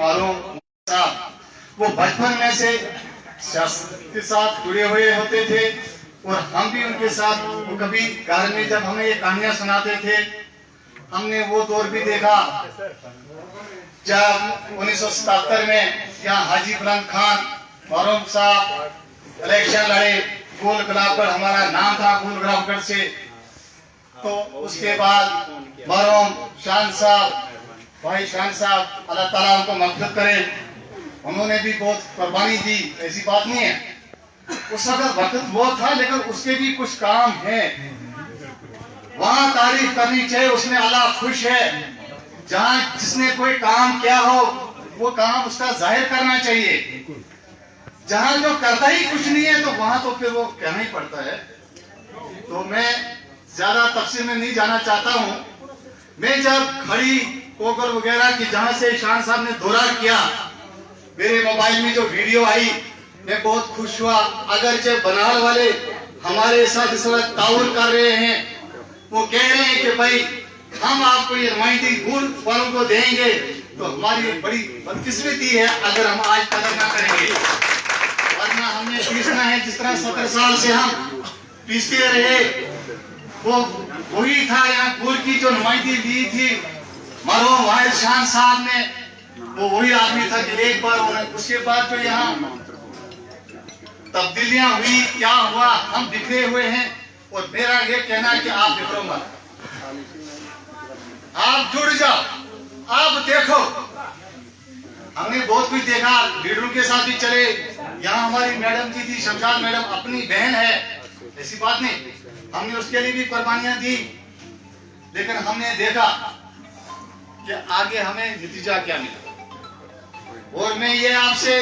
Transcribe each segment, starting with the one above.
मालूम साहब वो बचपन में से सियासत के साथ जुड़े हुए होते थे और हम भी उनके साथ, वो कभी घर में जब हमें ये कहानियां सुनाते थे हमने वो दौर भी देखा जब 1977 में यहाँ हाजी बुलंद खान मरहूम साहब इलेक्शन लड़े, गोल गुलाबगढ़ हमारा नाम था, गोल गुलाबगढ़ से। तो उसके बाद मरहूम शान साहब, भाई शान साहब अल्लाह ताला उनको मग़फ़िरत करे, उन्होंने भी बहुत कुर्बानी दी, ऐसी बात नहीं है। उस वक्त वो था लेकिन उसके भी कुछ काम है, वहाँ तारीफ करनी चाहिए, उसमें अल्लाह खुश है। जहाँ जिसने कोई काम किया हो वो काम उसका जाहिर करना चाहिए। जहाँ जो करता ही कुछ नहीं है तो वहाँ तो फिर वो कहना ही पड़ता है। तो मैं ज्यादा तफसील में नहीं जाना चाहता हूँ। मैं जब खड़ी पोगल वगैरह की जहाँ से शान साहब ने दौरा किया, मेरे मोबाइल में जो वीडियो आई मैं बहुत खुश हुआ। अगर जो बनाल वाले हमारे साथ इस वक्त ताउन कर रहे हैं, वो कह रहे हैं कि भाई हम आपको ये नुमाइंदगी गोल वालों को देंगे, तो हमारी बड़ी बदकिस्मती है अगर हम आज कदर ना करेंगे, वरना हमने पीसना है जिस तरह 70 साल से हम पीसते रहे। वो वही था, यहाँ गोल की जो नुमाइंदगी दी थी मरहूम वाहिद शान साहब ने, वो वही आदमी था कि एक बार उसके बाद जो यहाँ तब्दीलियां हुई, क्या हुआ, हम बिखरे हुए हैं। और मेरा ये कहना है कि आप बिखरो मत, आप जुड़ जाओ, आप देखो। हमने बहुत कुछ देखा, लीडरों के साथ भी चले, यहाँ हमारी मैडम जी थी शमशाद मैडम, अपनी बहन है, ऐसी बात नहीं, हमने उसके लिए भी कुर्बानियां दी। लेकिन हमने देखा कि आगे हमें नतीजा क्या मिला। और मैं ये आपसे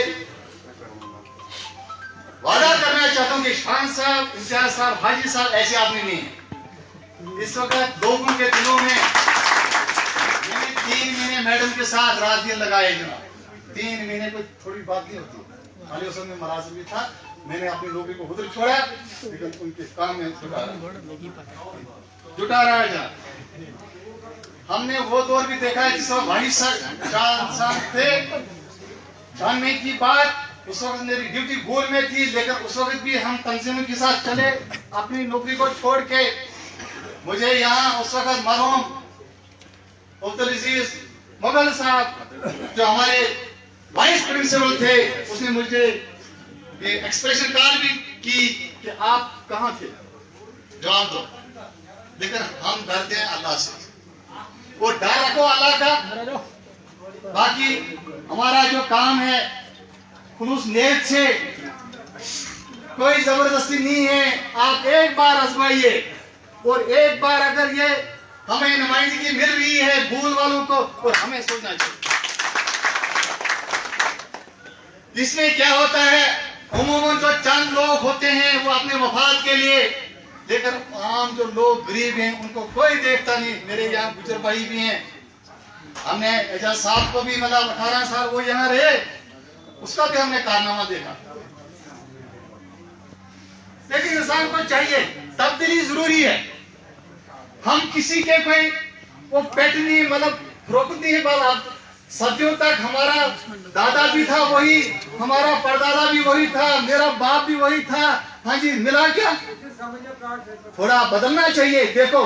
वादा करना चाहता हूं कि शान साहब, इम्तियाज साहब, हाजी साहब ऐसे आदमी नहीं है। इस वक्त लोगों के दिलों में मैंने 3 महीने मैडम के साथ रात दिन लगाए, जनाब 3 महीने कोई थोड़ी बात नहीं होती। खाली उस में मराज़ भी था, मैंने अपनी नौकरी को खुद छोड़ा, लेकिन उनके काम में जुटा रहा है। हमने वो दौर भी देखा है जिस वक्त भाई साहब थे, जानने की बात उस वक्त मेरी ड्यूटी गोल में थी, लेकिन उस वक्त भी हम तंजीमों के साथ चले अपनी नौकरी को छोड़ के। मुझे यहाँ उस वक्त मरहूम अब्दुल अजीज मुगल साहब जो हमारे वाइस प्रिंसिपल थे, उसने मुझे एक्सप्रेशन कार्ड भी की कि आप कहाँ थे, जवाब दो। लेकिन हम डरते हैं अल्लाह से, वो डर रखो अल्लाह का। बाकी हमारा जो काम है खुलूस नीयत से, कोई जबरदस्ती नहीं है। आप एक बार आजमाइए, और एक बार अगर ये हमें नुमाइंदगी मिल रही है भूल वालों को, और हमें सोचना चाहिए। इसमें क्या होता है, उमूमन जो चंद लोग होते हैं वो अपने मफाद के लिए, लेकिन आम जो लोग गरीब हैं उनको कोई देखता नहीं। मेरे यहाँ गुजर भाई भी हैं, हमने एजाज साहब को भी मतलब 18 साल वो यहाँ रहे, उसका भी हमने कारनामा देखा। लेकिन इंसान को चाहिए, तब्दीली जरूरी है। हम किसी के कोई वो पेट नहीं, मतलब रोक नहीं है बात। सदियों तक हमारा दादा भी था वही, हमारा परदादा भी वही था, मेरा बाप भी वही था। हाँ जी, मिला क्या? थोड़ा बदलना चाहिए। देखो,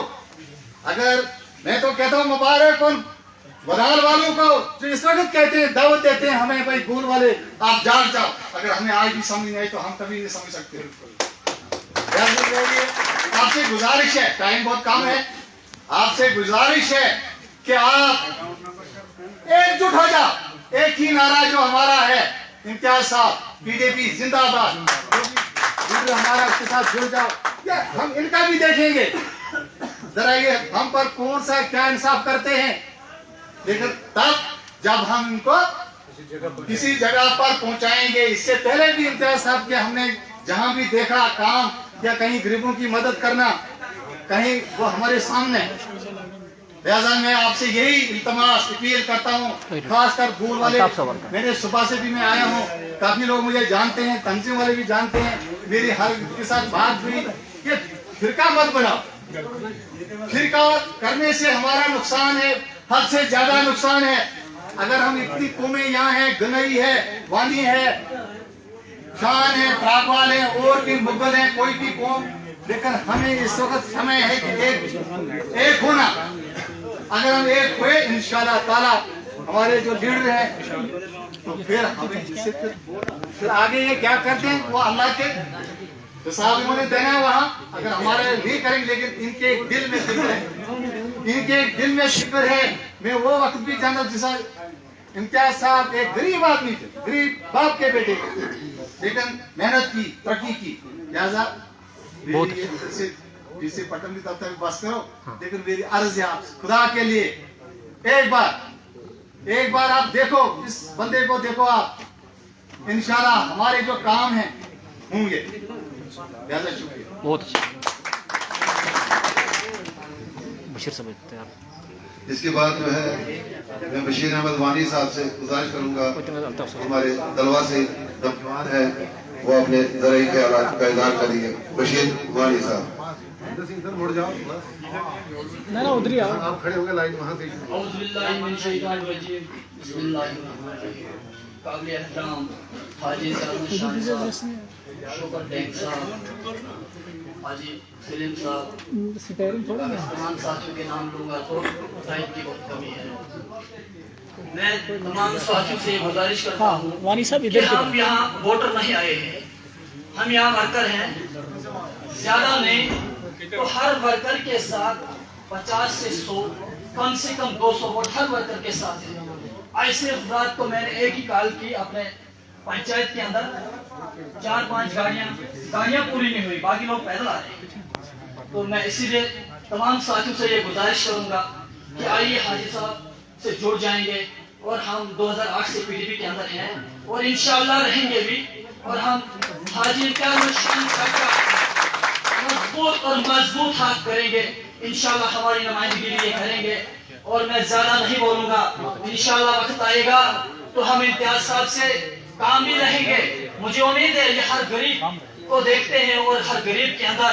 अगर मैं तो कहता हूँ मुबारक उन बनाल वालों को जो इस वक्त कहते हैं, दावत देते हैं हमें, भाई गोल वाले आप जाग जाओ। अगर हमें आज भी समझ नहीं आई तो हम कभी नहीं समझ सकते। आपसे गुजारिश है, टाइम बहुत कम है, आपसे गुजारिश है कि आप एकजुट हो जाओ। एक ही नारा जो हमारा है, इम्तियाज साहब, पीडीपी जिंदाबाद, हमारा इसके साथ जुड़ जाओ। या हम इनका भी देखेंगे जरा, ये हम पर कौन सा क्या इंसाफ करते हैं। लेकिन तब जब हम इनको किसी जगह पर पहुंचाएंगे। इससे पहले भी इम्तियाज साहब के हमने जहां भी देखा काम, या कहीं गरीबों की मदद करना, कहीं वो हमारे सामने। लिहाजा मैं आपसे यही इल्तमास अपील करता हूँ, खासकर भूल वाले, मेरे सुबह से भी मैं आया हूँ, काफी लोग मुझे जानते हैं, तंजीम वाले भी जानते हैं, मेरी हर के साथ बात हुई कि फिरका मत बनाओ। फिरका करने से हमारा नुकसान है, हद से ज्यादा नुकसान है। अगर हम इतनी कौमें यहाँ है, गनई है, वानी है, शान है, प्रागवाल है, और भी मुगल है, कोई भी कौम, लेकिन हमें इस वक्त समय है कि एक होना। अगर हम एक हुए इंशाअल्लाह ताला हमारे जो लीडर हैं, तो फिर हमें जिससे फिर आगे ये क्या करते हैं वो अल्लाह के हिसाब उन्होंने देना है वहाँ। अगर हमारे नहीं करेंगे, लेकिन इनके दिल में फिक्र है, इनके दिल में फिक्र है। मैं वो वक्त भी जानता जिसा इम्तियाज साहब एक गरीब आदमी थे, गरीब बाप के बेटे, लेकिन मेहनत की, तरक्की की। लिहाजा जिसे पटन की तब तक बस करो, लेकिन मेरी अर्ज है आप खुदा के लिए एक बार आप देखो, इस बंदे को देखो आप, इंशाल्लाह हमारे जो काम हैं होंगे। ज्यादा शुक्रिया। बहुत अच्छा बशीर समझते हैं आप। इसके बाद जो है मैं बशीर अहमद वानी साहब से गुजारिश करूंगा, हमारे दलवा से नौजवान है, वो अपने ज़राई ख्यालात का इज़हार करेंगे। बशीर वानी साहब मुड़ जाओ ना उधर ही आओ, आप खड़े हो गए लाइन वहाँ से। हाजी सलीम साहब, तमाम साथियों के नाम लूंगा तो टाइम की बहुत कमी है। मैं तमाम साथियों से गुजारिश करता हूँ कि हम यहाँ वोटर नहीं आए हैं, हम यहाँ वर्कर हैं। ज्यादा नहीं तो हर वर्कर के साथ 50 से 100, कम से कम 200 वोट हर वर्कर के साथ है। ऐसे रात को मैंने एक ही कॉल की, अपने पंचायत के अंदर 4-5 गाड़ियां पूरी नहीं हुई, बाकी लोग पैदल आ रहे हैं। तो मैं इसीलिए तमाम साथियों से ये गुजारिश करूंगा कि आइए हाजी साहब से जुड़ जाएंगे, और हम 2008 से पीडीपी के अंदर हैं और इंशाअल्लाह रहेंगे भी, और हम हाजी का मजबूत और मजबूत हाथ करेंगे इंशाअल्लाह, हमारी नुमाइंदगी ये करेंगे। और मैं ज्यादा नहीं बोलूंगा, इंशाअल्लाह वक्त आएगा तो हम इम्तियाज साहब से काम भी रहेंगे। मुझे उम्मीद है ये हर गरीब को देखते हैं और हर गरीब के अंदर